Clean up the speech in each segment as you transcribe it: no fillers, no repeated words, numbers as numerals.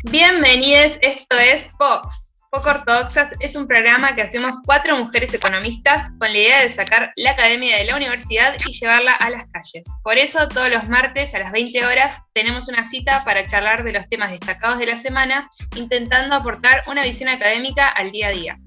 Bienvenidos, esto es Vox. Poco Ortodoxas es un programa que hacemos 4 mujeres economistas con la idea de sacar la academia de la universidad y llevarla a las calles. Por eso, todos los martes a las 20 horas tenemos una cita para charlar de los temas destacados de la semana, intentando aportar una visión académica al día a día.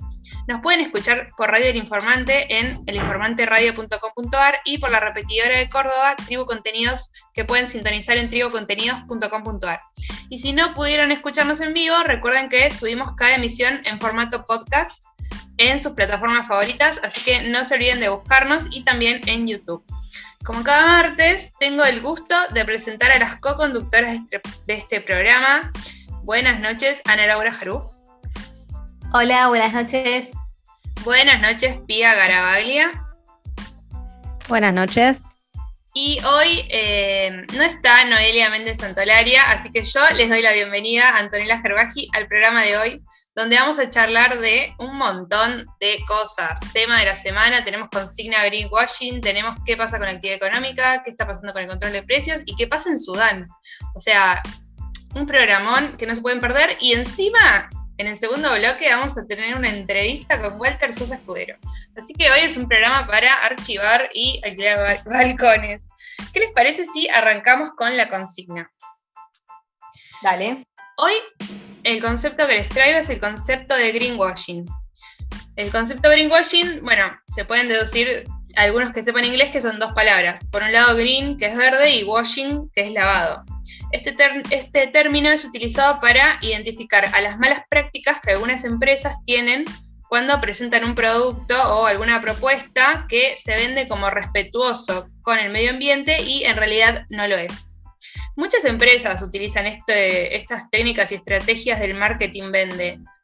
Nos pueden escuchar por Radio El Informante en elinformanteradio.com.ar y por la repetidora de Córdoba, Tribu Contenidos, que pueden sintonizar en tribucontenidos.com.ar. Y si no pudieron escucharnos en vivo, recuerden que subimos cada emisión en formato podcast en sus plataformas favoritas, así que no se olviden de buscarnos y también en YouTube. Como cada martes, tengo el gusto de presentar a las co-conductoras de este programa. Buenas noches, Ana Laura Jaruf. Hola, buenas noches. Buenas noches, Pía Garavaglia. Buenas noches. Y hoy no está Noelia Méndez Santolaria, así que yo les doy la bienvenida a Antonella Gerbaji al programa de hoy, donde vamos a charlar de un montón de cosas. Tema de la semana, tenemos consigna greenwashing, tenemos qué pasa con la actividad económica, qué está pasando con el control de precios y qué pasa en Sudán. O sea, un programón que no se pueden perder y encima... En el segundo bloque vamos a tener una entrevista con Walter Sosa Escudero. Así que hoy es un programa para archivar y alquilar balcones. ¿Qué les parece si arrancamos con la consigna? Dale. Hoy el concepto que les traigo es el concepto de greenwashing. El concepto de greenwashing, bueno, se pueden deducir algunos que sepan inglés que son 2 palabras. Por un lado green, que es verde, y washing, que es lavado. Este término es utilizado para identificar a las malas prácticas que algunas empresas tienen cuando presentan un producto o alguna propuesta que se vende como respetuoso con el medio ambiente y en realidad no lo es. Muchas empresas utilizan estas técnicas y estrategias del marketing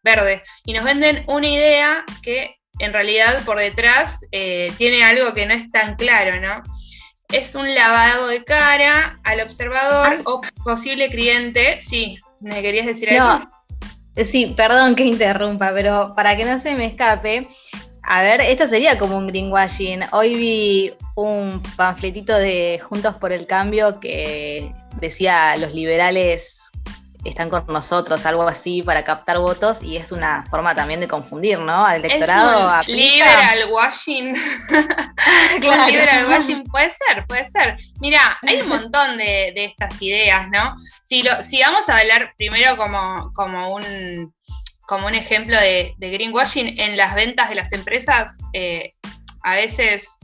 verde y nos venden una idea que en realidad por detrás tiene algo que no es tan claro, ¿no? Es un lavado de cara al observador o posible cliente. Sí, ¿me querías decir algo? Sí, perdón que interrumpa, pero para que no se me escape, a ver, esto sería como un greenwashing. Hoy vi un panfletito de Juntos por el Cambio que decía los liberales están con nosotros, algo así, para captar votos, y es una forma también de confundir, ¿no? Al electorado. Es un liberal washing. Claro. Un liberal washing, puede ser. Mira, hay un montón de estas ideas, ¿no? Si vamos a hablar primero como un ejemplo de greenwashing en las ventas de las empresas, a veces,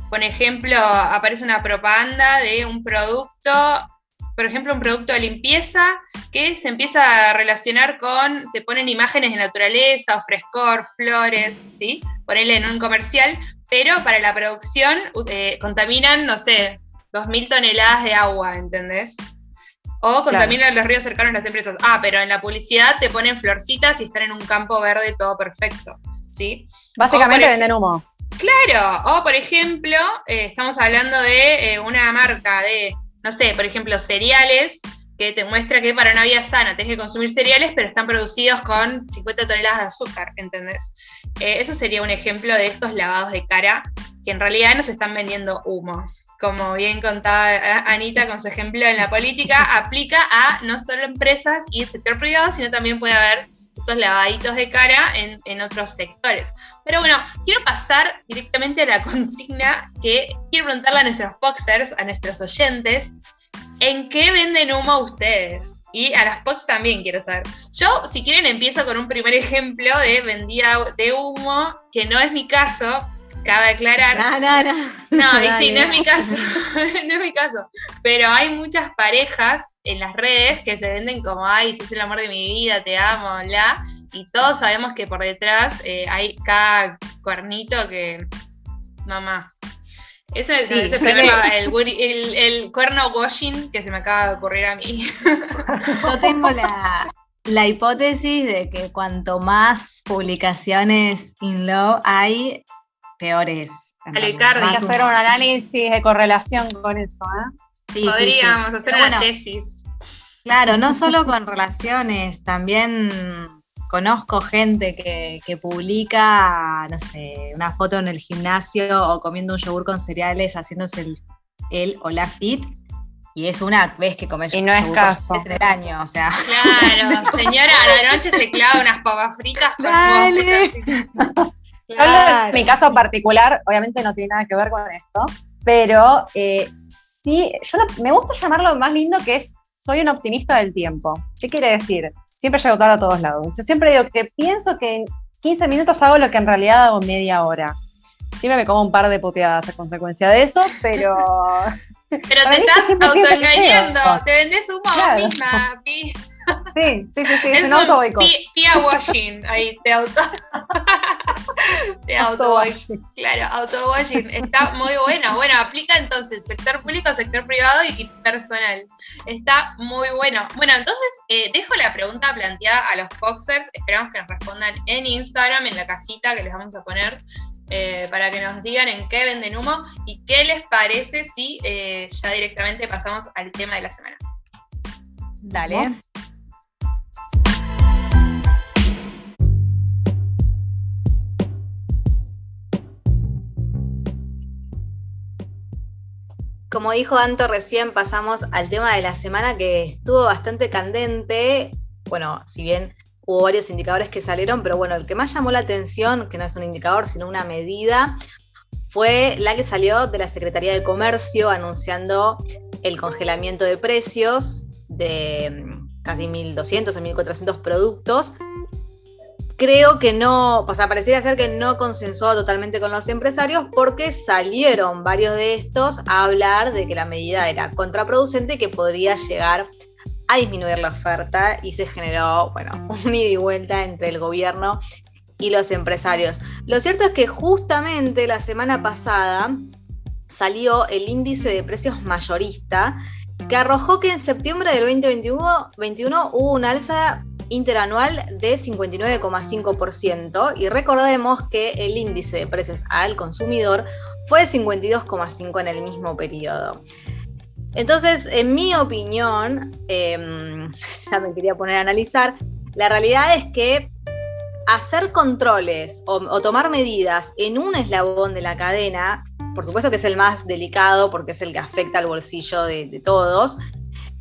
por ejemplo, aparece una propaganda de un producto, por ejemplo, un producto de limpieza que se empieza a relacionar te ponen imágenes de naturaleza o frescor, flores, ¿sí? Ponele en un comercial, pero para la producción contaminan, no sé, 2.000 toneladas de agua, ¿entendés? O contaminan los ríos cercanos a las empresas. Pero en la publicidad te ponen florcitas y están en un campo verde todo perfecto, ¿sí? Básicamente venden humo. Claro, o por ejemplo, estamos hablando de una marca de, no sé, por ejemplo, cereales, que te muestra que para una vida sana tenés que consumir cereales, pero están producidos con 50 toneladas de azúcar, ¿entendés? Eso sería un ejemplo de estos lavados de cara, que en realidad nos están vendiendo humo. Como bien contaba Anita con su ejemplo en la política, aplica a no solo empresas y el sector privado, sino también puede haber estos lavaditos de cara en otros sectores. Pero bueno, quiero pasar directamente a la consigna que quiero preguntarle a nuestros boxers, a nuestros oyentes, ¿en qué venden humo ustedes? Y a las POCs también quiero saber. Yo, si quieren, empiezo con un primer ejemplo de vendida de humo, que no es mi caso, cabe aclarar. No, y sí, no es mi caso, no es mi caso. Pero hay muchas parejas en las redes que se venden como, ay, si es el amor de mi vida, te amo, bla. Y todos sabemos que por detrás hay cada cuernito que, mamá. Ese es el cuerno washing que se me acaba de ocurrir a mí. Yo tengo la hipótesis de que cuanto más publicaciones in love hay, peor es. Hay que hacer un análisis de correlación con eso, ¿eh? Sí, podríamos hacer una tesis. Claro, no solo con relaciones, también conozco gente que publica, no sé, una foto en el gimnasio o comiendo un yogur con cereales, haciéndose el o la fit, y es una vez que comes y no es caso en el año, o sea. Claro, señora, a la noche se clava unas papas fritas con huevos fritos. Claro. Mi caso particular, obviamente no tiene nada que ver con esto, pero sí, me gusta llamarlo más lindo, que es soy un optimista del tiempo. ¿Qué quiere decir? Siempre llego tarde a todos lados. O sea, siempre digo que pienso que en 15 minutos hago lo que en realidad hago media hora. Siempre me como un par de puteadas a consecuencia de eso, pero... Pero te estás autoengañando, te vendés humo a vos misma, Pi. Sí, es un auto-boicot. Pia washing, ahí te auto-washing. Claro, auto-washing. Está muy bueno. Bueno, aplica entonces sector público, sector privado y personal. Está muy bueno. Bueno, entonces dejo la pregunta planteada a los Foxers. Esperamos que nos respondan en Instagram, en la cajita que les vamos a poner, para que nos digan en qué venden humo y qué les parece si ya directamente pasamos al tema de la semana. Dale. ¿Vamos? Como dijo Anto recién, pasamos al tema de la semana, que estuvo bastante candente. Bueno, si bien hubo varios indicadores que salieron, pero bueno, el que más llamó la atención, que no es un indicador, sino una medida, fue la que salió de la Secretaría de Comercio anunciando el congelamiento de precios de casi 1.200 o 1.400 productos. Creo que no, o sea, pareciera ser que no consensuó totalmente con los empresarios, porque salieron varios de estos a hablar de que la medida era contraproducente y que podría llegar a disminuir la oferta, y se generó, bueno, un ida y vuelta entre el gobierno y los empresarios. Lo cierto es que justamente la semana pasada salió el índice de precios mayorista, que arrojó que en septiembre del 2021 hubo un alza interanual de 59,5%, y recordemos que el índice de precios al consumidor fue de 52,5% en el mismo periodo. Entonces, en mi opinión, ya me quería poner a analizar, la realidad es que hacer controles o tomar medidas en un eslabón de la cadena, por supuesto que es el más delicado porque es el que afecta al bolsillo de todos,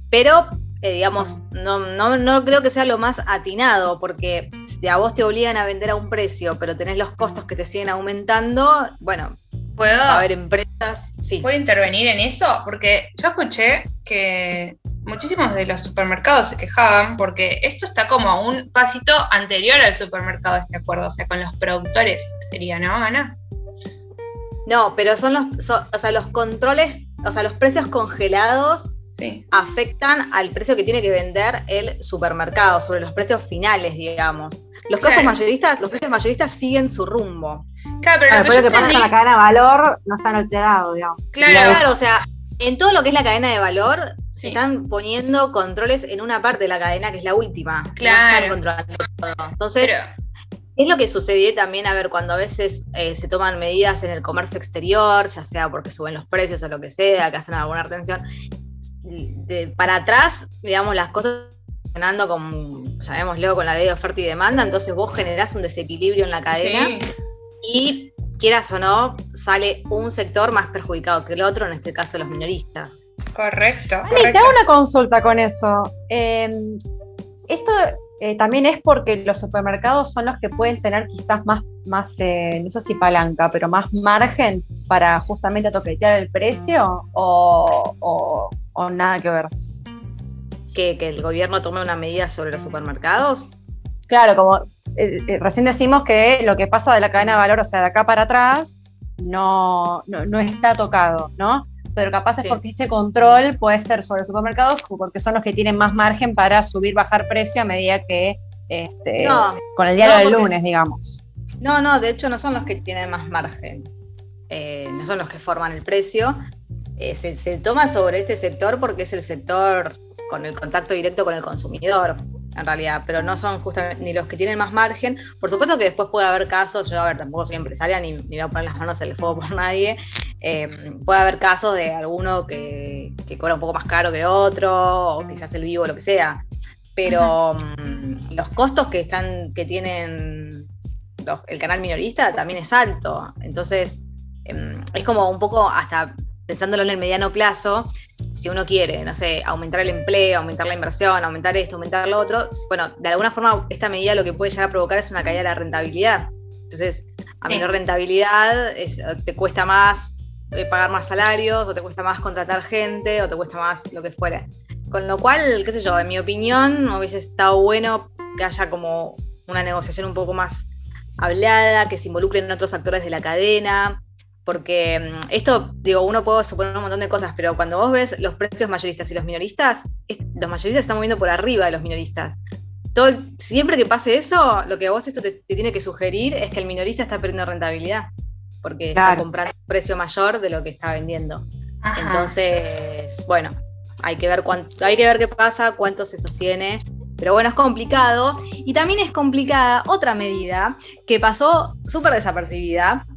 pero digamos, no creo que sea lo más atinado, porque si a vos te obligan a vender a un precio, pero tenés los costos que te siguen aumentando, bueno, ¿puedo? Va a haber empresas, sí. ¿Puedo intervenir en eso? Porque yo escuché que muchísimos de los supermercados se quejaban porque esto está como a un pasito anterior al supermercado, este acuerdo, o sea, con los productores sería, ¿no, Ana? No, pero son los controles, o sea, los precios congelados. Sí. Afectan al precio que tiene que vender el supermercado, sobre los precios finales, digamos. Los costos mayoristas, los precios mayoristas siguen su rumbo. Claro, pero lo que pasa en la cadena de valor no están alterados, digamos. Claro, o sea, en todo lo que es la cadena de valor, se están poniendo controles en una parte de la cadena, que es la última. Claro. No están controlando todo. Entonces, es lo que sucede también, a ver, cuando a veces se toman medidas en el comercio exterior, ya sea porque suben los precios o lo que sea, que hacen alguna retención. Para atrás, digamos, las cosas funcionando con, llamémoslo, con la ley de oferta y demanda, entonces vos generás un desequilibrio en la cadena, y quieras o no, sale un sector más perjudicado que el otro, en este caso los minoristas. Correcto. Ani, te hago una consulta con eso. Esto también es porque los supermercados son los que pueden tener quizás más no sé si palanca, pero más margen para justamente toquetear el precio, o nada que ver. ¿Que el gobierno tome una medida sobre los supermercados? Claro, como recién decimos que lo que pasa de la cadena de valor, o sea, de acá para atrás, no está tocado, ¿no? Pero capaz es porque este control puede ser sobre los supermercados, porque son los que tienen más margen para subir, bajar precio a medida que con el diario del lunes, digamos. No, de hecho no son los que tienen más margen, no son los que forman el precio. Se toma sobre este sector porque es el sector con el contacto directo con el consumidor, en realidad, pero no son justamente ni los que tienen más margen. Por supuesto que después puede haber casos, yo tampoco soy empresaria ni voy a poner las manos en el fuego por nadie, puede haber casos de alguno que cobra un poco más caro que otro, o quizás el vivo, lo que sea, pero los costos que tienen el canal minorista también es alto. Entonces, es como un poco, hasta pensándolo en el mediano plazo, si uno quiere, no sé, aumentar el empleo, aumentar la inversión, aumentar esto, aumentar lo otro, bueno, de alguna forma esta medida lo que puede llegar a provocar es una caída de la rentabilidad. Entonces, a menor rentabilidad te cuesta más pagar más salarios, o te cuesta más contratar gente, o te cuesta más lo que fuera. Con lo cual, qué sé yo, en mi opinión, hubiese estado bueno que haya como una negociación un poco más hablada, que se involucren otros actores de la cadena, porque esto, digo, uno puede suponer un montón de cosas, pero cuando vos ves los precios mayoristas y los minoristas se están moviendo por arriba de los minoristas. Siempre que pase eso, lo que a vos esto te tiene que sugerir es que el minorista está perdiendo rentabilidad, porque está comprando un precio mayor de lo que está vendiendo. Ajá. Entonces, bueno, hay que ver qué pasa, cuánto se sostiene. Pero bueno, es complicado. Y también es complicada otra medida que pasó súper desapercibida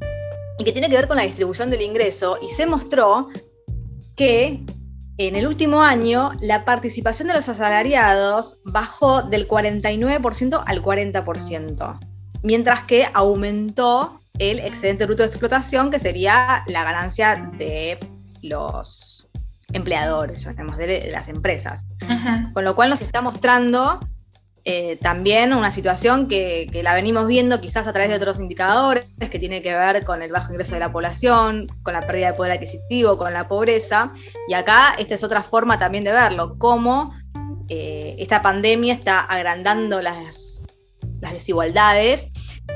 y que tiene que ver con la distribución del ingreso. Y se mostró que en el último año la participación de los asalariados bajó del 49% al 40%, mientras que aumentó el excedente bruto de explotación, que sería la ganancia de los empleadores, digamos, de las empresas. Uh-huh. Con lo cual nos está mostrando también una situación que la venimos viendo quizás a través de otros indicadores, que tiene que ver con el bajo ingreso de la población, con la pérdida de poder adquisitivo, con la pobreza, y acá esta es otra forma también de verlo, cómo esta pandemia está agrandando las desigualdades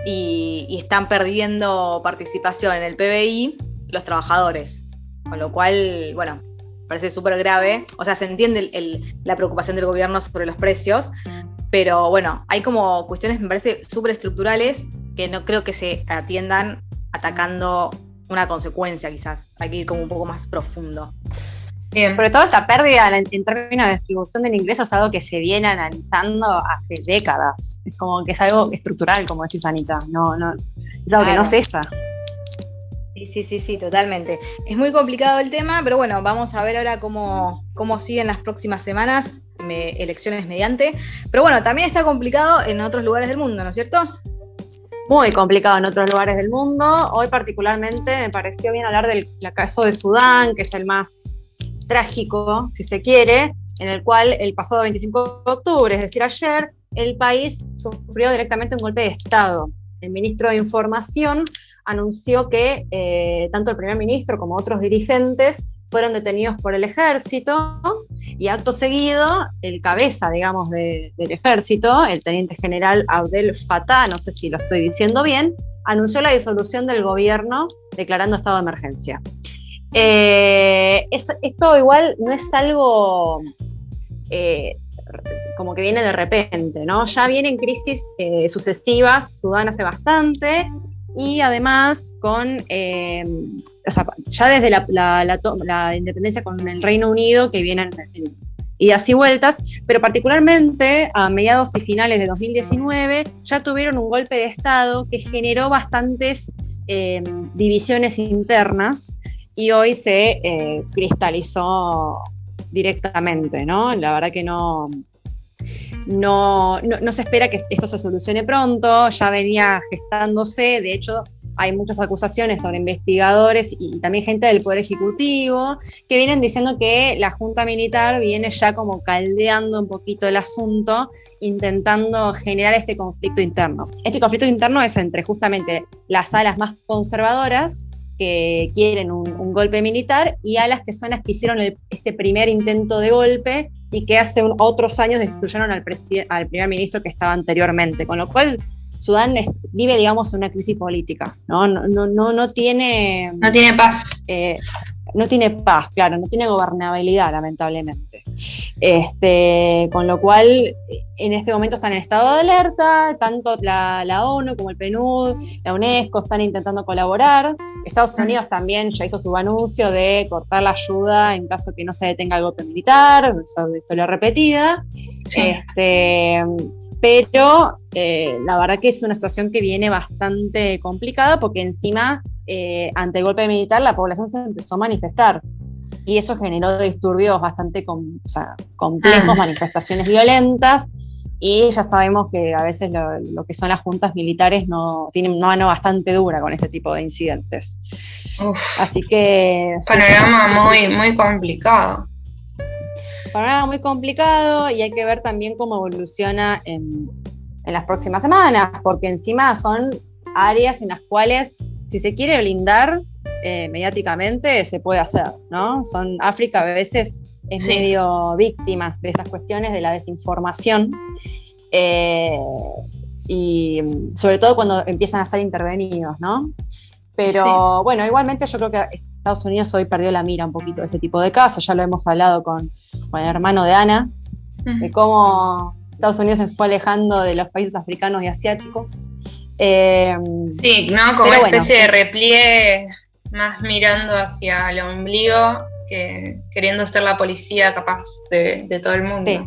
y están perdiendo participación en el PBI los trabajadores, con lo cual, bueno, parece súper grave. O sea, se entiende la preocupación del gobierno sobre los precios, pero bueno, hay como cuestiones, me parece, súper estructurales que no creo que se atiendan atacando una consecuencia, quizás. Hay que ir como un poco más profundo. Bien, pero toda esta pérdida en términos de distribución del ingreso es algo que se viene analizando hace décadas. Es como que es algo estructural, como decís, Anita. No, es algo que no cesa. Sí, totalmente. Es muy complicado el tema, pero bueno, vamos a ver ahora cómo siguen las próximas semanas, elecciones mediante. Pero bueno, también está complicado en otros lugares del mundo, ¿no es cierto? Muy complicado en otros lugares del mundo. Hoy particularmente me pareció bien hablar del caso de Sudán, que es el más trágico, si se quiere, en el cual el pasado 25 de octubre, es decir, ayer, el país sufrió directamente un golpe de Estado. El ministro de Información anunció que tanto el primer ministro como otros dirigentes fueron detenidos por el ejército, y acto seguido el cabeza, digamos, del ejército, el teniente general Abdel Fattah, no sé si lo estoy diciendo bien, anunció la disolución del gobierno declarando estado de emergencia. Esto igual no es algo como que viene de repente, ¿no? Ya vienen crisis sucesivas, Sudán hace bastante, y además ya desde la independencia con el Reino Unido, que vienen idas y vueltas, pero particularmente a mediados y finales de 2019 ya tuvieron un golpe de Estado que generó bastantes divisiones internas, y hoy se cristalizó directamente, ¿no? La verdad que no se espera que esto se solucione pronto, ya venía gestándose. De hecho, hay muchas acusaciones sobre investigadores y también gente del Poder Ejecutivo que vienen diciendo que la Junta Militar viene ya como caldeando un poquito el asunto, intentando generar este conflicto interno. Este conflicto interno es entre justamente las alas más conservadoras, que quieren un golpe militar, y a las que son las que hicieron este primer intento de golpe y que hace otros años destituyeron al primer ministro que estaba anteriormente, con lo cual Sudán vive, digamos, una crisis política, ¿no? No tiene paz. No tiene paz, claro, no tiene gobernabilidad, lamentablemente. Con lo cual, en este momento están en estado de alerta, tanto la ONU como el PNUD, la UNESCO están intentando colaborar. Estados Unidos también ya hizo su anuncio de cortar la ayuda en caso que no se detenga el golpe militar, eso es historia repetida. Sí. Pero la verdad que es una situación que viene bastante complicada, porque encima, ante el golpe militar, la población se empezó a manifestar. y eso generó disturbios bastante complejos, manifestaciones violentas, y ya sabemos que a veces lo que son las juntas militares tienen una mano bastante dura con este tipo de incidentes. Uf, así que... panorama muy complicado. Panorama muy complicado, y hay que ver también cómo evoluciona en las próximas semanas, porque encima son áreas en las cuales, si se quiere blindar mediáticamente, se puede hacer, ¿no? África a veces es medio víctima de estas cuestiones de la desinformación, y sobre todo cuando empiezan a ser intervenidos, ¿no? Pero bueno, igualmente yo creo que Estados Unidos hoy perdió la mira un poquito de ese tipo de casos. Ya lo hemos hablado con el hermano de Ana, de cómo Estados Unidos se fue alejando de los países africanos y asiáticos. Sí, ¿no? Como una especie de repliegue, más mirando hacia el ombligo que queriendo ser la policía capaz de todo el mundo. Sí.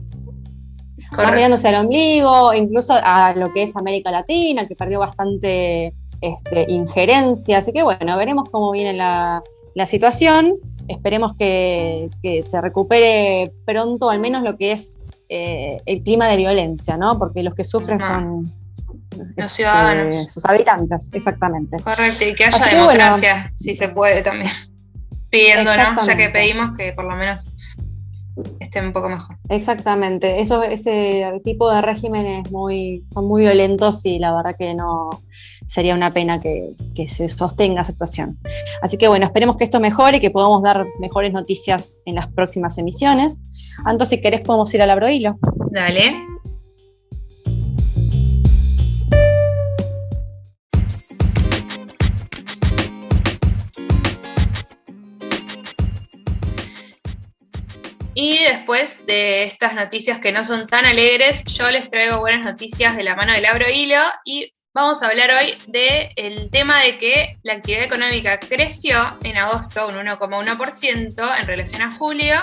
Más mirando hacia el ombligo, incluso a lo que es América Latina, que perdió bastante injerencia. Así que bueno, veremos cómo viene la situación. Esperemos que se recupere pronto, al menos lo que es el clima de violencia, ¿no? Porque los que sufren son los ciudadanos, sus habitantes, exactamente. Correcto, y que haya democracia, si se puede también. Pidiendo, ¿no? Ya que pedimos que por lo menos esté un poco mejor. Exactamente. Ese tipo de regímenes son muy violentos, y la verdad que no sería una pena que se sostenga esa situación. Así que bueno, esperemos que esto mejore y que podamos dar mejores noticias en las próximas emisiones. Anto, si querés podemos ir al Abro Hilo. Dale. Y después de estas noticias que no son tan alegres, yo les traigo buenas noticias de la mano del Abro Hilo, y vamos a hablar hoy del tema de que la actividad económica creció en agosto un 1,1% en relación a julio,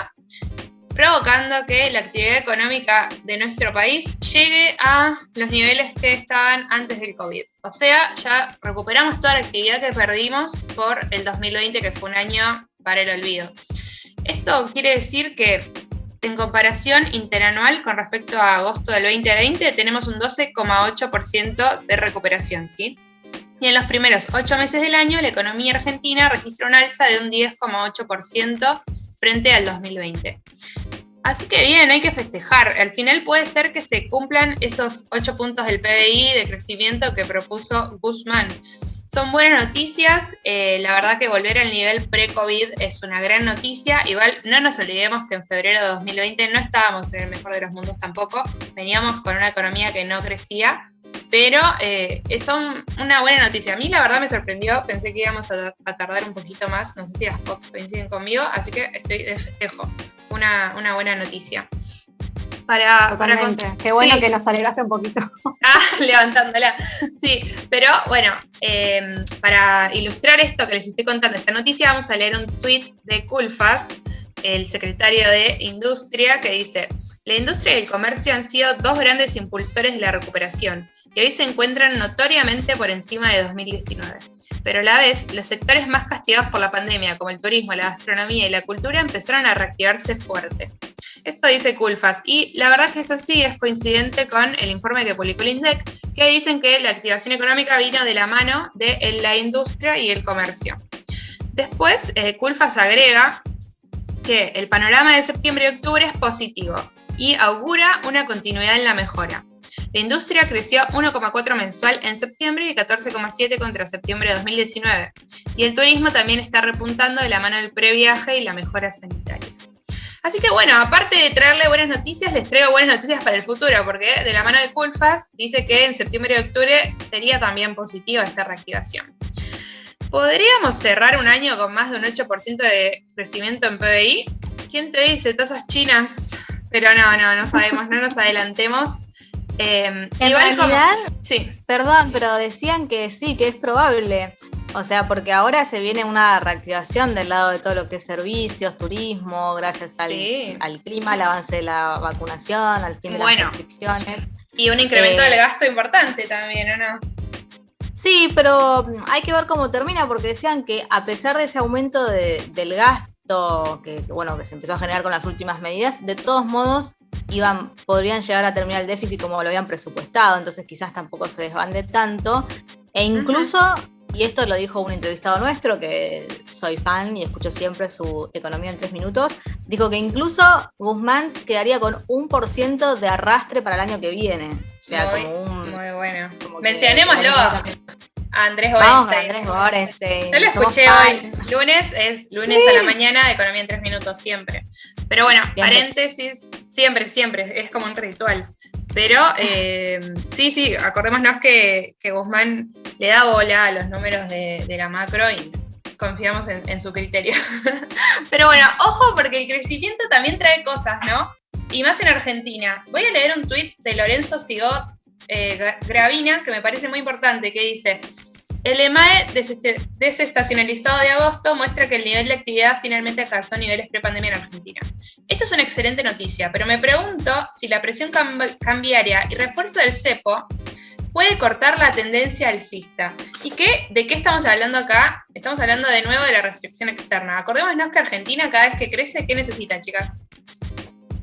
provocando que la actividad económica de nuestro país llegue a los niveles que estaban antes del COVID. O sea, ya recuperamos toda la actividad que perdimos por el 2020, que fue un año para el olvido. Esto quiere decir que en comparación interanual con respecto a agosto del 2020 tenemos un 12,8% de recuperación, ¿sí? Y en los primeros 8 meses del año la economía argentina registra un alza de un 10,8% frente al 2020. Así que bien, hay que festejar. Al final puede ser que se cumplan esos 8 puntos del PBI de crecimiento que propuso Guzmán. Son buenas noticias, la verdad que volver al nivel pre-COVID es una gran noticia. Igual no nos olvidemos que en febrero de 2020 no estábamos en el mejor de los mundos tampoco, veníamos con una economía que no crecía, pero son una buena noticia. A mí la verdad me sorprendió, pensé que íbamos a tardar un poquito más, no sé si las POCs coinciden conmigo, así que estoy de festejo, una buena noticia. Qué bueno que nos alegraste un poquito. Levantándola. Sí, pero bueno, para ilustrar esto que les estoy contando, esta noticia, vamos a leer un tuit de Culfas, el secretario de Industria, que dice: la industria y el comercio han sido dos grandes impulsores de la recuperación y hoy se encuentran notoriamente por encima de 2019. Pero a la vez, los sectores más castigados por la pandemia, como el turismo, la gastronomía y la cultura, empezaron a reactivarse fuerte. Esto dice Culfas, y la verdad que eso sí es coincidente con el informe que publicó el INDEC, que dicen que la activación económica vino de la mano de la industria y el comercio. Después, Culfas agrega que el panorama de septiembre y octubre es positivo y augura una continuidad en la mejora. La industria creció 1,4 mensual en septiembre y 14,7 contra septiembre de 2019. Y el turismo también está repuntando de la mano del previaje y la mejora sanitaria. Así que bueno, aparte de traerle buenas noticias, les traigo buenas noticias para el futuro, porque de la mano de Culfas dice que en septiembre y octubre sería también positiva esta reactivación. ¿Podríamos cerrar un año con más de un 8% de crecimiento en PBI? ¿Quién te dice? Tasas chinas. Pero no sabemos, no nos adelantemos. En realidad, sí. Perdón, pero decían que sí, que es probable. O sea, porque ahora se viene una reactivación del lado de todo lo que es servicios, turismo, gracias al clima, al avance de la vacunación, al fin de las restricciones. Y un incremento del gasto importante también, ¿o no? Sí, pero hay que ver cómo termina, porque decían que a pesar de ese aumento del gasto efecto que se empezó a generar con las últimas medidas, de todos modos podrían llegar a terminar el déficit como lo habían presupuestado, entonces quizás tampoco se desbande tanto. E incluso, y esto lo dijo un entrevistado nuestro, que soy fan y escucho siempre su Economía en 3 minutos, dijo que incluso Guzmán quedaría con 1% de arrastre para el año que viene. O sea, muy bueno. Mencionémoslo. Andrés Gorestein. Yo lo escuché hoy. Lunes a la mañana de Economía en 3 minutos, siempre. Pero bueno, paréntesis, siempre, es como un ritual. Pero sí, acordémonos que Guzmán le da bola a los números de la macro y confiamos en su criterio. Pero bueno, ojo, porque el crecimiento también trae cosas, ¿no? Y más en Argentina. Voy a leer un tuit de Lorenzo Sigot Gravina, que me parece muy importante, que dice: el EMAE desestacionalizado de agosto muestra que el nivel de actividad finalmente alcanzó niveles prepandemia en Argentina. Esto es una excelente noticia, pero me pregunto si la presión cambiaria y refuerzo del cepo puede cortar la tendencia alcista. ¿Y de qué estamos hablando acá? Estamos hablando de nuevo de la restricción externa. Acordémonos que Argentina, cada vez que crece, ¿qué necesita, chicas?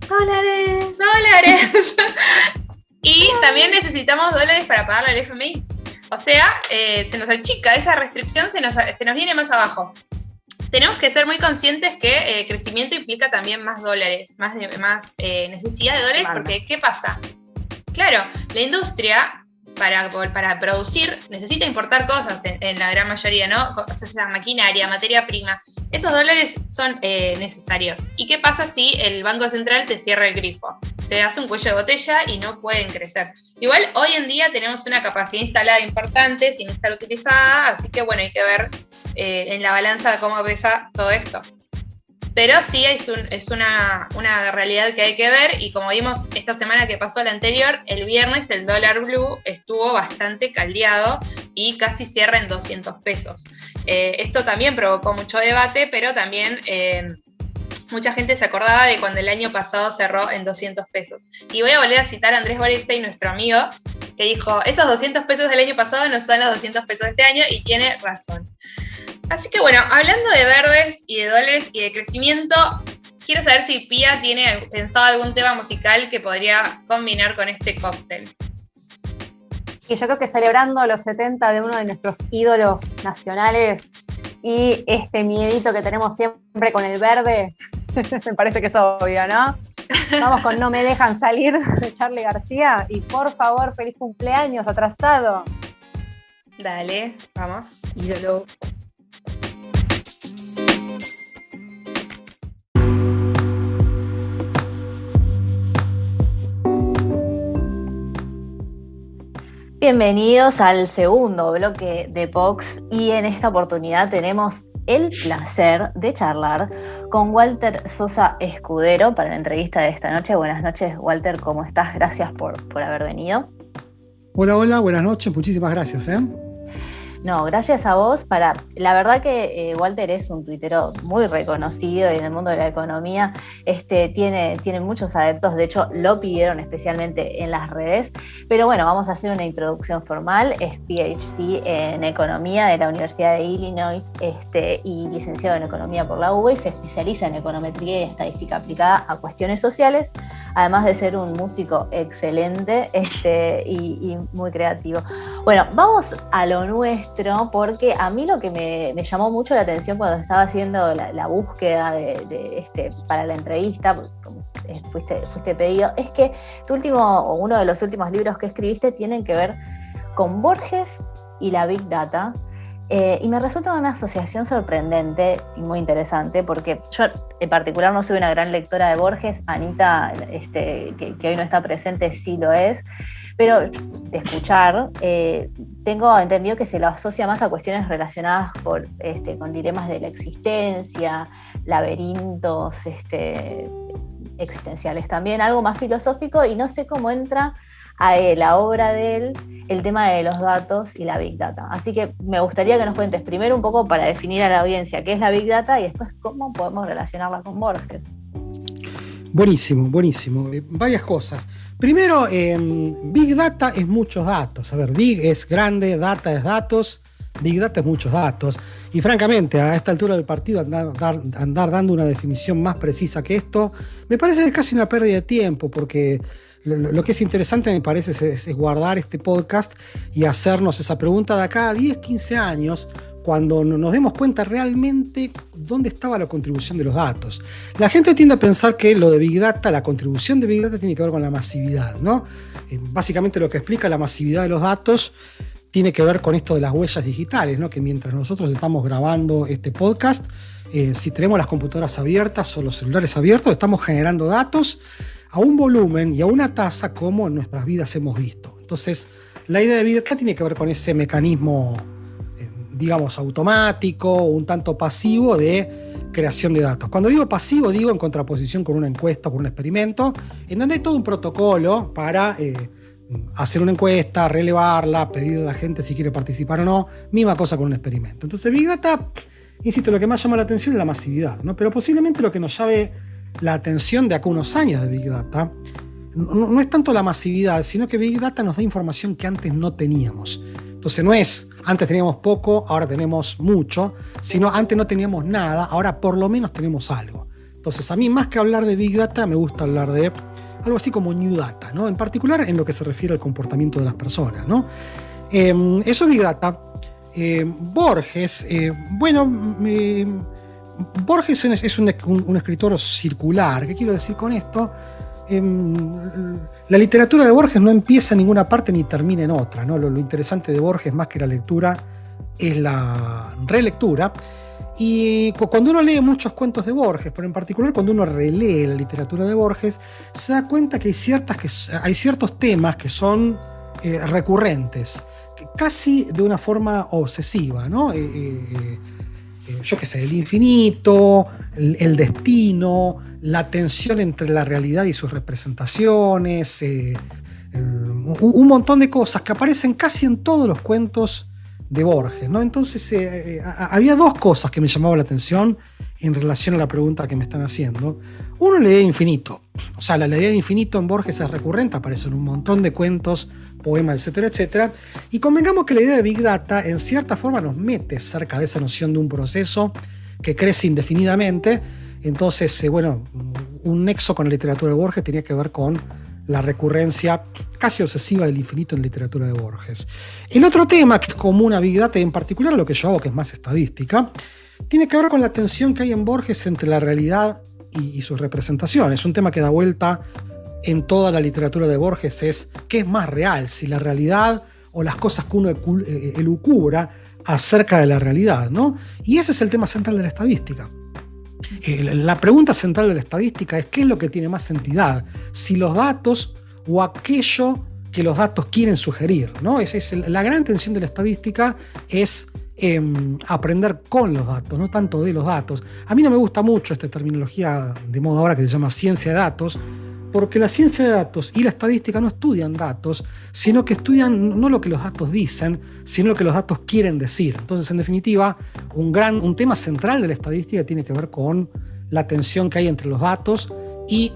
¡Dólares! Y también necesitamos dólares para pagarle al FMI. O sea, se nos achica esa restricción, se nos viene más abajo. Tenemos que ser muy conscientes que crecimiento implica también más dólares, más necesidad de dólares, porque ¿qué pasa? Claro, la industria para producir necesita importar cosas en la gran mayoría, ¿no? O sea, maquinaria, materia prima. Esos dólares son necesarios. ¿Y qué pasa si el Banco Central te cierra el grifo? Se hace un cuello de botella y no pueden crecer. Igual hoy en día tenemos una capacidad instalada importante sin estar utilizada, así que bueno, hay que ver en la balanza cómo pesa todo esto. Pero sí es una realidad que hay que ver, y como vimos esta semana que pasó la anterior, el viernes el dólar blue estuvo bastante caldeado y casi cierra en 200 pesos. Esto también provocó mucho debate, pero también mucha gente se acordaba de cuando el año pasado cerró en 200 pesos. Y voy a volver a citar a Andrés Gorestein, nuestro amigo, que dijo: esos 200 pesos del año pasado no son los 200 pesos de este año, y tiene razón. Así que bueno, hablando de verdes y de dólares y de crecimiento, quiero saber si Pía tiene pensado algún tema musical que podría combinar con este cóctel. Y yo creo que celebrando los 70 de uno de nuestros ídolos nacionales y este miedito que tenemos siempre con el verde, me parece que es obvio, ¿no? Vamos con No me dejan salir, de Charly García, y por favor, feliz cumpleaños atrasado. Dale, vamos. Ídolo. Bienvenidos al segundo bloque de Vox, y en esta oportunidad tenemos el placer de charlar con Walter Sosa Escudero para la entrevista de esta noche. Buenas noches, Walter, ¿cómo estás? Gracias por haber venido. Hola, buenas noches, muchísimas gracias. No, gracias a vos. La verdad que Walter es un tuitero muy reconocido en el mundo de la economía. Tiene muchos adeptos, de hecho lo pidieron especialmente en las redes. Pero bueno, vamos a hacer una introducción formal. Es PhD en economía de la Universidad de Illinois y licenciado en economía por la UBA, y se especializa en econometría y estadística aplicada a cuestiones sociales, además de ser un músico excelente y muy creativo. Bueno, vamos a lo nuestro, porque a mí lo que me llamó mucho la atención cuando estaba haciendo la búsqueda para la entrevista, como fuiste pedido, es que uno de los últimos libros que escribiste tienen que ver con Borges y la Big Data, y me resulta una asociación sorprendente y muy interesante, porque yo en particular no soy una gran lectora de Borges. Anita, que hoy no está presente, sí lo es, pero de escuchar, tengo entendido que se lo asocia más a cuestiones relacionadas con dilemas de la existencia, laberintos existenciales también, algo más filosófico, y no sé cómo entra a la obra de él el tema de los datos y la Big Data. Así que me gustaría que nos cuentes primero un poco, para definir a la audiencia, qué es la Big Data, y después cómo podemos relacionarla con Borges. Buenísimo. Varias cosas. Primero, Big Data es muchos datos. A ver, Big es grande, Data es datos. Big Data es muchos datos. Y francamente, a esta altura del partido, andar dando una definición más precisa que esto, me parece que es casi una pérdida de tiempo, porque lo que es interesante, me parece, es guardar este podcast y hacernos esa pregunta de acá a 10, 15 años, cuando nos demos cuenta realmente dónde estaba la contribución de los datos. La gente tiende a pensar que lo de Big Data, la contribución de Big Data tiene que ver con la masividad, ¿no? Básicamente lo que explica la masividad de los datos tiene que ver con esto de las huellas digitales, ¿no? Que mientras nosotros estamos grabando este podcast, si tenemos las computadoras abiertas o los celulares abiertos, estamos generando datos a un volumen y a una tasa como en nuestras vidas hemos visto. Entonces, la idea de Big Data tiene que ver con ese mecanismo, digamos, automático, un tanto pasivo de creación de datos. Cuando digo pasivo, digo en contraposición con una encuesta, con un experimento, en donde hay todo un protocolo para hacer una encuesta, relevarla, pedirle a la gente si quiere participar o no, misma cosa con un experimento. Entonces, Big Data, insisto, lo que más llama la atención es la masividad, ¿no? Pero posiblemente lo que nos llame la atención de acá unos años de Big Data no es tanto la masividad, sino que Big Data nos da información que antes no teníamos. Entonces no es, antes teníamos poco, ahora tenemos mucho, sino antes no teníamos nada, ahora por lo menos tenemos algo. Entonces a mí, más que hablar de Big Data, me gusta hablar de algo así como New Data, ¿no? En particular en lo que se refiere al comportamiento de las personas, ¿no? Eso es Big Data. Borges, Borges es un escritor circular. ¿Qué quiero decir con esto? La literatura de Borges no empieza en ninguna parte ni termina en otra, ¿no? Lo interesante de Borges, más que la lectura, es la relectura. Y cuando uno lee muchos cuentos de Borges, pero en particular cuando uno relee la literatura de Borges, se da cuenta que hay ciertos temas que son recurrentes, casi de una forma obsesiva, ¿no? Yo qué sé, el infinito, el destino, la tensión entre la realidad y sus representaciones, un montón de cosas que aparecen casi en todos los cuentos de Borges, ¿no? Entonces había dos cosas que me llamaban la atención en relación a la pregunta que me están haciendo. Uno, la idea de infinito. O sea, la idea de infinito en Borges es recurrente, aparece en un montón de cuentos, poemas, etcétera, etcétera. Y convengamos que la idea de Big Data en cierta forma nos mete cerca de esa noción de un proceso que crece indefinidamente. Entonces, un nexo con la literatura de Borges tenía que ver con la recurrencia casi obsesiva del infinito en la literatura de Borges. El otro tema que es común a Big Data, y en particular lo que yo hago, que es más estadística, tiene que ver con la tensión que hay en Borges entre la realidad y sus representaciones. Un tema que da vuelta en toda la literatura de Borges es ¿qué es más real? Si la realidad o las cosas que uno elucubra acerca de la realidad, ¿no? Y ese es el tema central de la estadística. La pregunta central de la estadística es ¿qué es lo que tiene más entidad? Si los datos o aquello que los datos quieren sugerir, ¿no? La gran tensión de la estadística es aprender con los datos, no tanto de los datos. A mí no me gusta mucho esta terminología de moda ahora que se llama ciencia de datos, porque la ciencia de datos y la estadística no estudian datos, sino que estudian no lo que los datos dicen, sino lo que los datos quieren decir. Entonces, en definitiva, un tema central de la estadística tiene que ver con la tensión que hay entre los datos y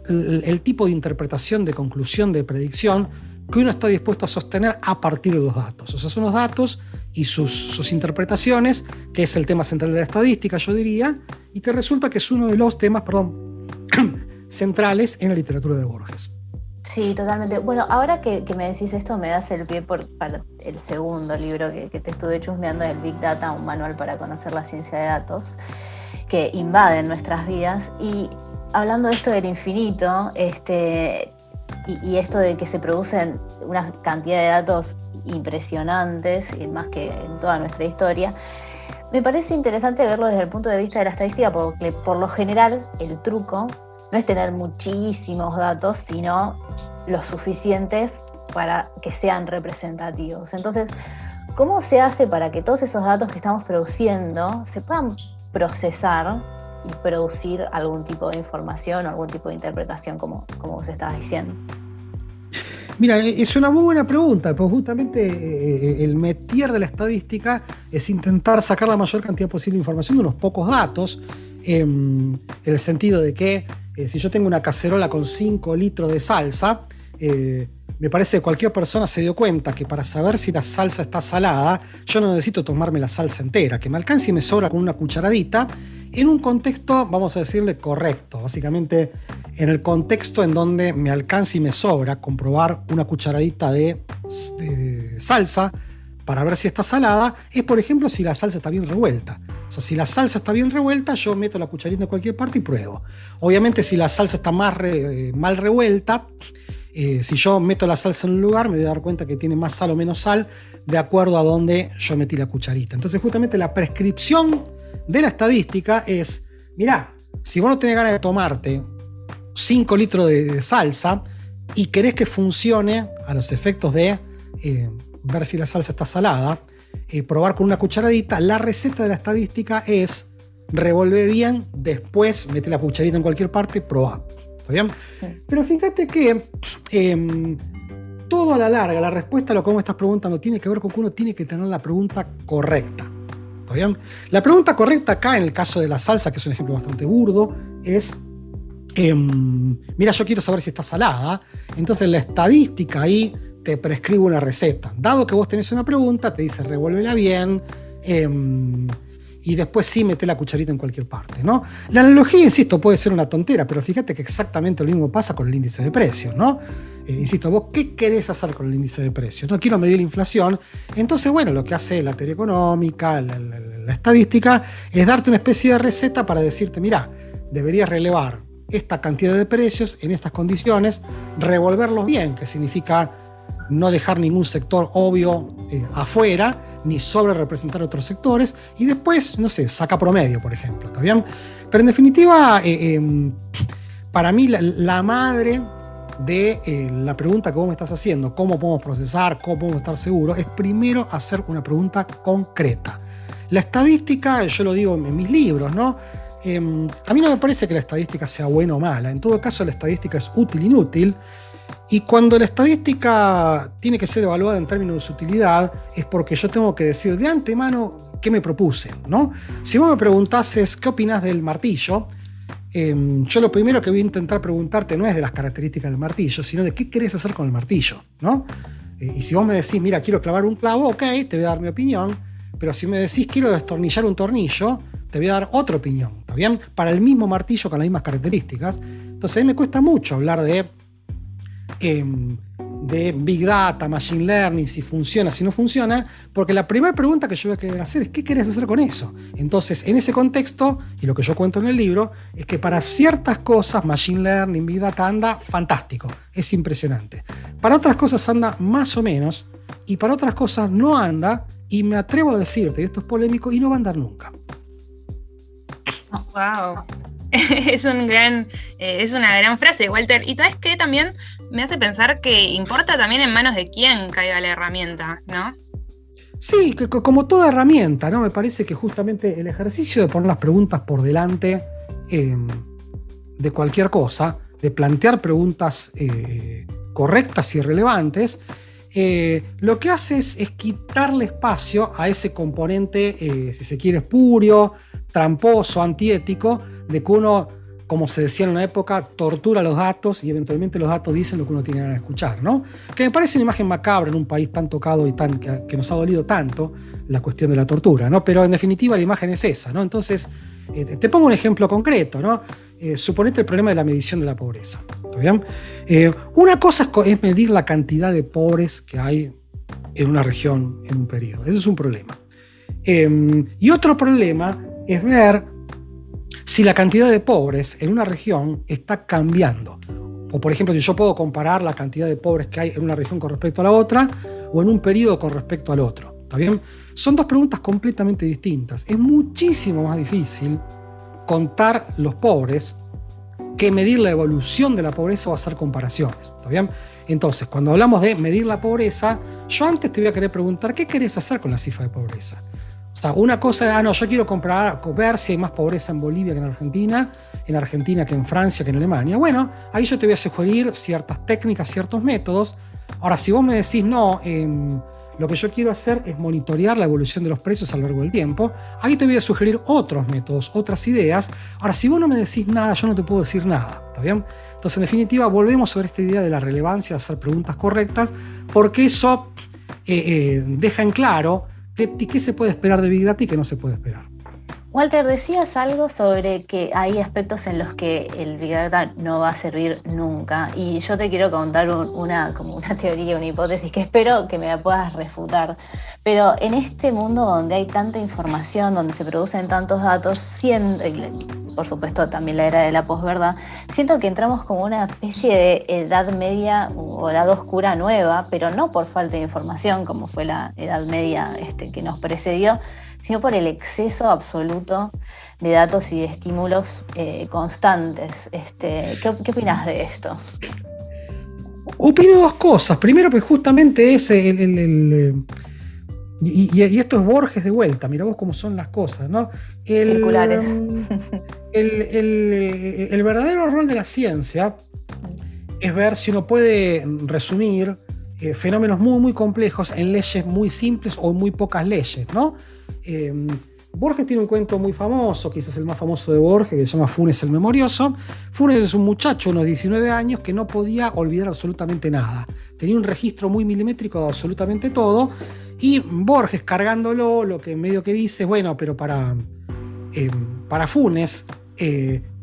el tipo de interpretación, de conclusión, de predicción que uno está dispuesto a sostener a partir de los datos. O sea, son los datos y sus interpretaciones, que es el tema central de la estadística, yo diría, y que resulta que es uno de los temas, centrales en la literatura de Borges. Sí, totalmente. Bueno, ahora que me decís esto, me das el pie para el segundo libro que te estuve chusmeando, del Big Data, un manual para conocer la ciencia de datos, que invaden nuestras vidas. Y hablando de esto del infinito, y esto de que se producen una cantidad de datos impresionantes, más que en toda nuestra historia, me parece interesante verlo desde el punto de vista de la estadística, porque por lo general el truco no es tener muchísimos datos, sino los suficientes para que sean representativos. Entonces, ¿cómo se hace para que todos esos datos que estamos produciendo se puedan procesar y producir algún tipo de información o algún tipo de interpretación, como vos estabas diciendo? Mira, es una muy buena pregunta, pues justamente el métier de la estadística es intentar sacar la mayor cantidad posible de información de unos pocos datos, en el sentido de que si yo tengo una cacerola con 5 litros de salsa, me parece que cualquier persona se dio cuenta que para saber si la salsa está salada, yo no necesito tomarme la salsa entera, que me alcance y me sobra con una cucharadita, en un contexto, vamos a decirle, correcto. Básicamente, en el contexto en donde me alcance y me sobra comprobar una cucharadita de salsa para ver si está salada, es, por ejemplo, si la salsa está bien revuelta. O sea, si la salsa está bien revuelta, yo meto la cucharita en cualquier parte y pruebo. Obviamente, si la salsa está mal revuelta, si yo meto la salsa en un lugar, me voy a dar cuenta que tiene más sal o menos sal de acuerdo a donde yo metí la cucharita. Entonces, justamente la prescripción de la estadística es, mirá, si vos no tenés ganas de tomarte 5 litros de salsa y querés que funcione a los efectos de ver si la salsa está salada, probar con una cucharadita, la receta de la estadística es revolver bien, después meter la cucharita en cualquier parte, probá. ¿Está bien? Sí. Pero fíjate que todo a la larga, la respuesta a lo que vos me estás preguntando tiene que ver con que uno tiene que tener la pregunta correcta. ¿Está bien? La pregunta correcta acá, en el caso de la salsa, que es un ejemplo bastante burdo, es, mira, yo quiero saber si está salada, entonces la estadística ahí te prescribe una receta. Dado que vos tenés una pregunta, te dice revuélvela bien, y después sí mete la cucharita en cualquier parte, ¿no? La analogía, insisto, puede ser una tontera, pero fíjate que exactamente lo mismo pasa con el índice de precios, ¿no? Insisto, vos, ¿qué querés hacer con el índice de precios? No quiero medir la inflación. Entonces, bueno, lo que hace la teoría económica, la estadística, es darte una especie de receta para decirte, mirá, deberías relevar esta cantidad de precios en estas condiciones, revolverlos bien, que significa no dejar ningún sector obvio afuera, ni sobre representar otros sectores, y después, no sé, saca promedio, por ejemplo, ¿está bien? Pero en definitiva, para mí la madre de la pregunta que vos me estás haciendo, cómo podemos procesar, cómo podemos estar seguros, es primero hacer una pregunta concreta. La estadística, yo lo digo en mis libros, ¿no? A mí no me parece que la estadística sea buena o mala. En todo caso, la estadística es útil e inútil. Y cuando la estadística tiene que ser evaluada en términos de su utilidad, es porque yo tengo que decir de antemano qué me propuse, ¿no? Si vos me preguntases qué opinás del martillo, yo lo primero que voy a intentar preguntarte no es de las características del martillo, sino de qué querés hacer con el martillo, ¿no? Y si vos me decís, mira, quiero clavar un clavo, ok, te voy a dar mi opinión, pero si me decís, quiero destornillar un tornillo, te voy a dar otra opinión, ¿está bien? Para el mismo martillo con las mismas características. Entonces a mí me cuesta mucho hablar de Big Data, Machine Learning, si funciona, si no funciona, porque la primera pregunta que yo voy a querer hacer es ¿qué querés hacer con eso? Entonces, en ese contexto, y lo que yo cuento en el libro, es que para ciertas cosas Machine Learning, Big Data anda fantástico, es impresionante. Para otras cosas anda más o menos, y para otras cosas no anda, y me atrevo a decirte, y esto es polémico, y no va a andar nunca. Wow. Es una gran frase, Walter. Y sabes que también me hace pensar que importa también en manos de quién caiga la herramienta, ¿no? Sí, como toda herramienta, ¿no? Me parece que justamente el ejercicio de poner las preguntas por delante de cualquier cosa, de plantear preguntas correctas y relevantes, lo que hace es quitarle espacio a ese componente, si se quiere, espurio, tramposo, antiético, de que uno, como se decía en una época, tortura los datos y eventualmente los datos dicen lo que uno tiene ganas de escuchar, ¿no? Que me parece una imagen macabra en un país tan tocado y que nos ha dolido tanto la cuestión de la tortura, ¿no? Pero en definitiva la imagen es esa, ¿no? Entonces, te pongo un ejemplo concreto, ¿no? Suponete el problema de la medición de la pobreza, ¿está bien? Una cosa es medir la cantidad de pobres que hay en una región en un periodo. Eso es un problema. Y otro problema es ver si la cantidad de pobres en una región está cambiando. O por ejemplo, si yo puedo comparar la cantidad de pobres que hay en una región con respecto a la otra, o en un periodo con respecto al otro. ¿Está bien? Son dos preguntas completamente distintas. Es muchísimo más difícil contar los pobres que medir la evolución de la pobreza o hacer comparaciones. ¿Está bien? Entonces, cuando hablamos de medir la pobreza, yo antes te voy a querer preguntar, ¿qué querés hacer con la cifra de pobreza? O sea, una cosa es, yo quiero ver si hay más pobreza en Bolivia que en Argentina que en Francia que en Alemania. Bueno, ahí yo te voy a sugerir ciertas técnicas, ciertos métodos. Ahora, si vos me decís, no, lo que yo quiero hacer es monitorear la evolución de los precios a lo largo del tiempo, ahí te voy a sugerir otros métodos, otras ideas. Ahora, si vos no me decís nada, yo no te puedo decir nada, ¿está bien? Entonces, en definitiva, volvemos sobre esta idea de la relevancia de hacer preguntas correctas, porque eso deja en claro qué se puede esperar de Big Data y qué no se puede esperar. Walter, decías algo sobre que hay aspectos en los que el Big Data no va a servir nunca, y yo te quiero contar como una teoría, una hipótesis que espero que me la puedas refutar. Pero en este mundo donde hay tanta información, donde se producen tantos datos, por supuesto también la era de la posverdad, siento que entramos como una especie de edad media o edad oscura nueva, pero no por falta de información como fue la edad media que nos precedió, sino por el exceso absoluto de datos y de estímulos constantes. ¿Qué opinas de esto? Opino dos cosas. Primero, que justamente es y esto es Borges de vuelta, mirá vos cómo son las cosas, ¿no? Circulares. El verdadero rol de la ciencia es ver si uno puede resumir fenómenos muy, muy complejos en leyes muy simples o en muy pocas leyes, ¿no? Borges tiene un cuento muy famoso, quizás el más famoso de Borges, que se llama Funes el Memorioso. Funes es un muchacho, unos 19 años, que no podía olvidar absolutamente nada. Tenía un registro muy milimétrico de absolutamente todo, y Borges, cargándolo, lo que medio que dice, bueno, pero para Funes,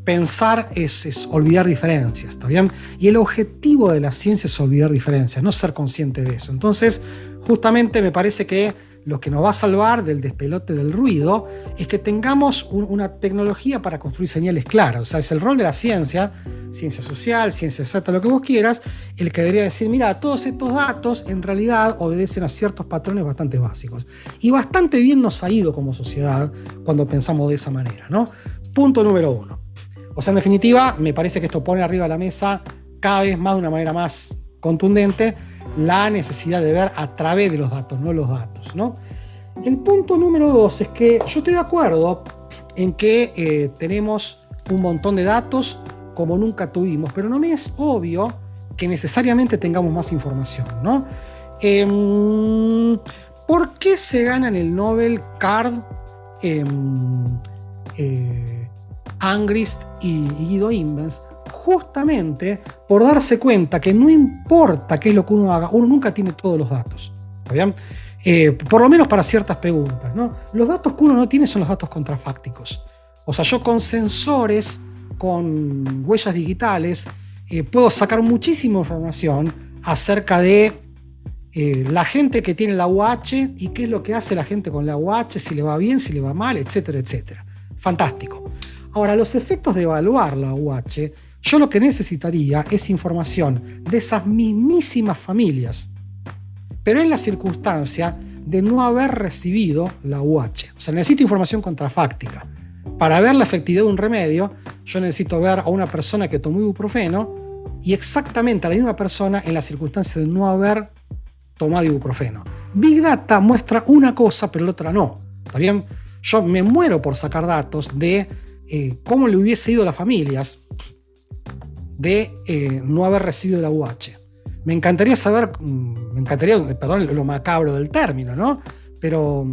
pensar es olvidar diferencias, ¿está bien? Y el objetivo de la ciencia es olvidar diferencias, no ser consciente de eso. Entonces, justamente me parece que lo que nos va a salvar del despelote del ruido es que tengamos una tecnología para construir señales claras. O sea, es el rol de la ciencia, ciencia social, ciencia exacta, lo que vos quieras, el que debería decir, mira, todos estos datos en realidad obedecen a ciertos patrones bastante básicos. Y bastante bien nos ha ido como sociedad cuando pensamos de esa manera, ¿no? Punto número 1. O sea, en definitiva, me parece que esto pone arriba de la mesa cada vez más de una manera más contundente la necesidad de ver a través de los datos, no los datos, ¿no? El punto número 2 es que yo estoy de acuerdo en que tenemos un montón de datos como nunca tuvimos, pero no me es obvio que necesariamente tengamos más información, ¿no? ¿Por qué se ganan el Nobel Card Angrist y Guido Imbens? Justamente por darse cuenta que no importa qué es lo que uno haga, uno nunca tiene todos los datos, ¿está bien? Por lo menos para ciertas preguntas, ¿no? Los datos que uno no tiene son los datos contrafácticos. O sea, yo con sensores, con huellas digitales, puedo sacar muchísima información acerca de la gente que tiene la UH y qué es lo que hace la gente con la UH, si le va bien, si le va mal, etcétera, etcétera. Fantástico. Ahora, los efectos de evaluar la UH, yo lo que necesitaría es información de esas mismísimas familias, pero en la circunstancia de no haber recibido la UH. O sea, necesito información contrafáctica. Para ver la efectividad de un remedio, yo necesito ver a una persona que tomó ibuprofeno y exactamente a la misma persona en la circunstancia de no haber tomado ibuprofeno. Big Data muestra una cosa, pero la otra no. ¿Está bien? Yo me muero por sacar datos de cómo le hubiese ido a las familias de no haber recibido la UH. Me encantaría saber, perdón, lo macabro del término, ¿no? Pero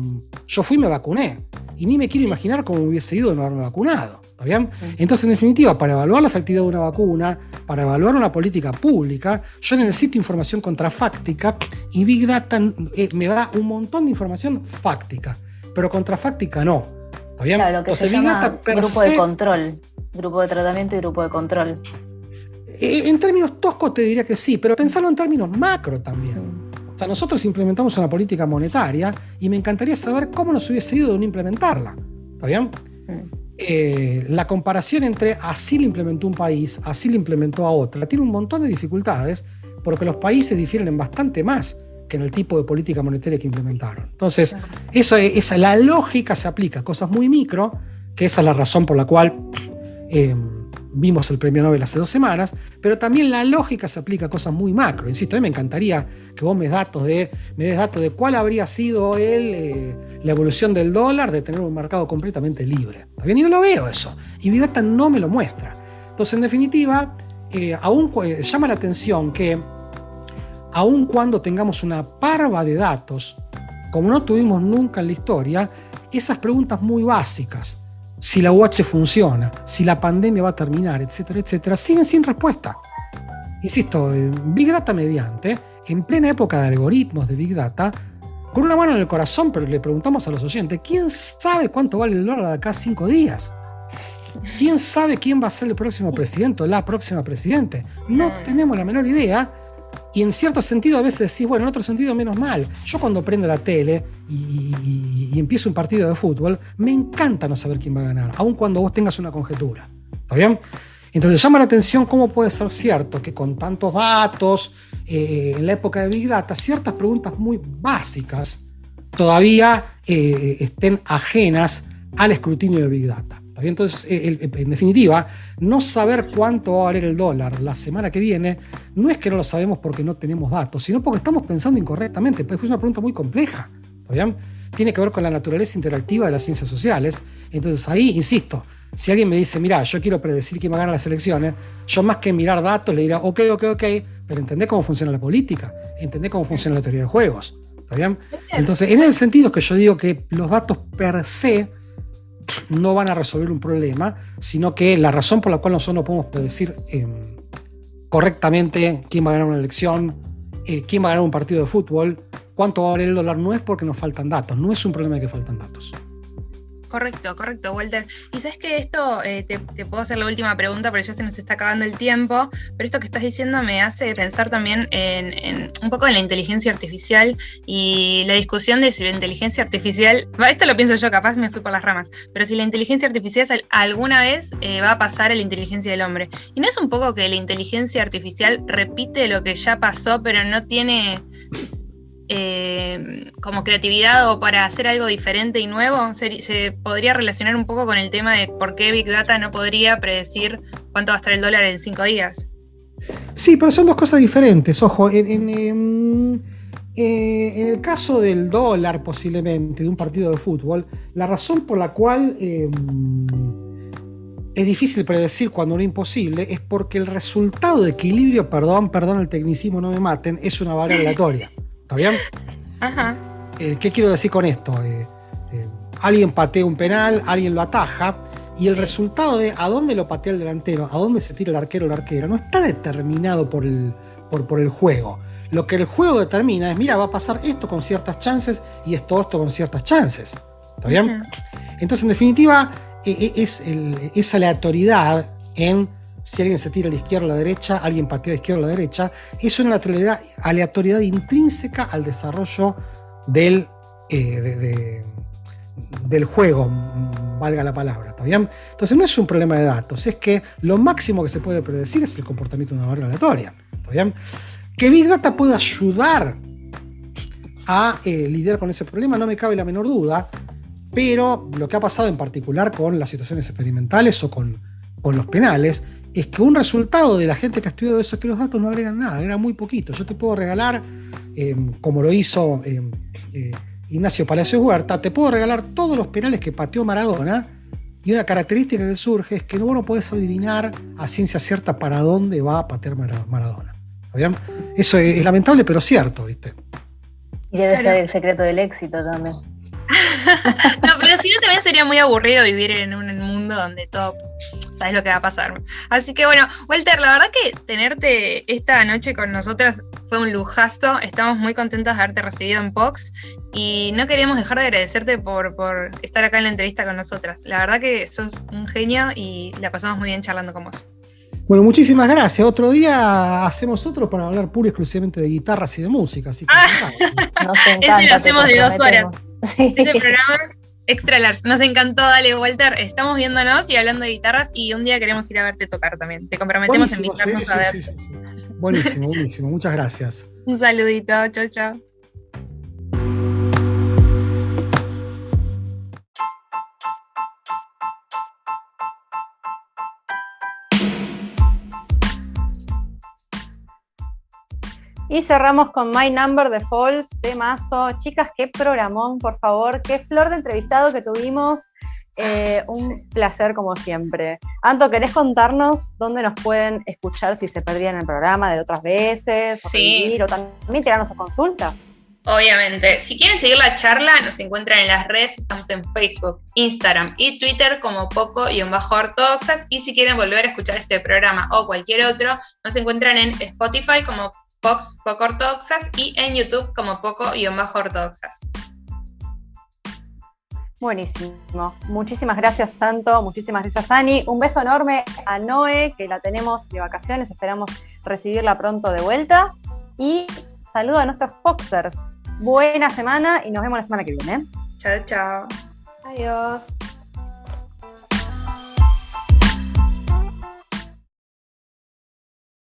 yo fui y me vacuné. Y ni me quiero imaginar cómo me hubiese ido de no haberme vacunado. ¿Está bien? Entonces, en definitiva, para evaluar la efectividad de una vacuna, para evaluar una política pública, yo necesito información contrafáctica, y Big Data me da un montón de información fáctica, pero contrafáctica no. ¿Está bien? Claro, lo que entonces, se llama grupo de control, grupo de tratamiento y grupo de control. En términos toscos te diría que sí, pero pensarlo en términos macro también. O sea, nosotros implementamos una política monetaria y me encantaría saber cómo nos hubiese ido de no implementarla. ¿Está bien? La comparación entre así la implementó un país, así la implementó a otra, tiene un montón de dificultades porque los países difieren en bastante más que en el tipo de política monetaria que implementaron. Entonces, la lógica se aplica a cosas muy micro, que esa es la razón por la cual vimos el premio Nobel hace 2 semanas, pero también la lógica se aplica a cosas muy macro. Insisto, a mí me encantaría que vos me des datos de cuál habría sido la evolución del dólar de tener un mercado completamente libre. ¿Está bien? Y no lo veo eso. Y Big Data no me lo muestra. Entonces, en definitiva, llama la atención que aun cuando tengamos una parva de datos, como no tuvimos nunca en la historia, esas preguntas muy básicas si la UH funciona, si la pandemia va a terminar, etcétera, etcétera, siguen sin respuesta. Insisto, Big Data mediante, en plena época de algoritmos de Big Data, con una mano en el corazón, pero le preguntamos a los oyentes, ¿quién sabe cuánto vale el dólar de acá a 5 días? ¿Quién sabe quién va a ser el próximo presidente o la próxima presidente? No tenemos la menor idea. Y en cierto sentido a veces decís, bueno, en otro sentido menos mal. Yo cuando prendo la tele y empiezo un partido de fútbol, me encanta no saber quién va a ganar, aun cuando vos tengas una conjetura. ¿Está bien? Entonces llama la atención cómo puede ser cierto que con tantos datos, en la época de Big Data, ciertas preguntas muy básicas todavía estén ajenas al escrutinio de Big Data. Entonces, en definitiva, no saber cuánto va a valer el dólar la semana que viene no es que no lo sabemos porque no tenemos datos, sino porque estamos pensando incorrectamente, porque es una pregunta muy compleja. ¿Está bien? Tiene que ver con la naturaleza interactiva de las ciencias sociales. Entonces ahí, insisto, si alguien me dice, mira, yo quiero predecir quién va a ganar las elecciones, yo más que mirar datos le dirá, ok, pero entendé cómo funciona la política, entendé cómo funciona la teoría de juegos. ¿Está bien? Entonces, en ese sentido es que yo digo que los datos per se no van a resolver un problema, sino que la razón por la cual nosotros no podemos predecir correctamente quién va a ganar una elección, quién va a ganar un partido de fútbol, cuánto va a valer el dólar, no es porque nos faltan datos, no es un problema de que faltan datos. Correcto, Walter. Y sabes que esto, te puedo hacer la última pregunta porque ya se nos está acabando el tiempo, pero esto que estás diciendo me hace pensar también en un poco en la inteligencia artificial y la discusión de si la inteligencia artificial, esto lo pienso yo, capaz me fui por las ramas, pero si la inteligencia artificial alguna vez va a pasar a la inteligencia del hombre. ¿Y no es un poco que la inteligencia artificial repite lo que ya pasó, pero no tiene como creatividad o para hacer algo diferente y nuevo? ¿Se podría relacionar un poco con el tema de por qué Big Data no podría predecir cuánto va a estar el dólar en 5 días? Sí, pero son dos cosas diferentes. Ojo, en el caso del dólar, posiblemente, de un partido de fútbol, la razón por la cual es difícil predecir cuando no es imposible es porque el resultado de equilibrio, perdón el tecnicismo, no me maten, es una variable aleatoria. ¿Está bien? Ajá. ¿Qué quiero decir con esto? Alguien patea un penal, alguien lo ataja, y el resultado de a dónde lo patea el delantero, a dónde se tira el arquero o la arquera, no está determinado por el juego. Lo que el juego determina es, mira, va a pasar esto con ciertas chances y esto con ciertas chances. ¿Está bien? Uh-huh. Entonces, en definitiva, esa aleatoriedad en si alguien se tira a la izquierda o a la derecha, alguien patea a la izquierda o a la derecha, es una aleatoriedad intrínseca al desarrollo del juego, valga la palabra, ¿está bien? Entonces no es un problema de datos, es que lo máximo que se puede predecir es el comportamiento de una variable aleatoria, ¿está bien? Que Big Data pueda ayudar a lidiar con ese problema no me cabe la menor duda, pero lo que ha pasado en particular con las situaciones experimentales o con los penales es que un resultado de la gente que ha estudiado eso es que los datos no agregan nada, agregan muy poquito. Yo te puedo regalar, como lo hizo Ignacio Palacios Huerta, te puedo regalar todos los penales que pateó Maradona, y una característica que surge es que vos no podés adivinar a ciencia cierta para dónde va a patear Maradona. ¿Está bien? Eso es lamentable, pero cierto, ¿viste? Y debe ser el secreto del éxito también. No, pero si no también sería muy aburrido vivir en un mundo donde todo sabes lo que va a pasar. Así que bueno, Walter, la verdad que tenerte esta noche con nosotras fue un lujazo. Estamos muy contentos de haberte recibido en Pox y no queríamos dejar de agradecerte por estar acá en la entrevista con nosotras. La verdad que sos un genio y la pasamos muy bien charlando con vos. Bueno, muchísimas gracias. Otro día hacemos otro para hablar pura y exclusivamente de guitarras y de música. Así que nos encanta, ese lo hacemos de 2 horas. Sí. Ese programa extra large. Nos encantó, dale, Walter. Estamos viéndonos y hablando de guitarras y un día queremos ir a verte tocar también. Te comprometemos a invitarnos a ver. Sí. Buenísimo. Muchas gracias. Un saludito. Chau. Y cerramos con My Number de Falls, de Mazo. Chicas, qué programón, por favor. Qué flor de entrevistado que tuvimos. Un placer, como siempre. Anto, ¿querés contarnos dónde nos pueden escuchar si se perdían el programa de otras veces? O sí. Revivir, o también tirarnos a consultas? Obviamente. Si quieren seguir la charla, nos encuentran en las redes, estamos en Facebook, Instagram y Twitter como Poco-Ortodoxas. Y si quieren volver a escuchar este programa o cualquier otro, nos encuentran en Spotify como Poco Ortodoxas y en YouTube como Poco-Ortodoxas. Buenísimo. Muchísimas gracias, Tanto. Muchísimas gracias, Ani. Un beso enorme a Noé, que la tenemos de vacaciones. Esperamos recibirla pronto de vuelta. Y saludo a nuestros Foxers. Buena semana y nos vemos la semana que viene. Chao, chao. Adiós.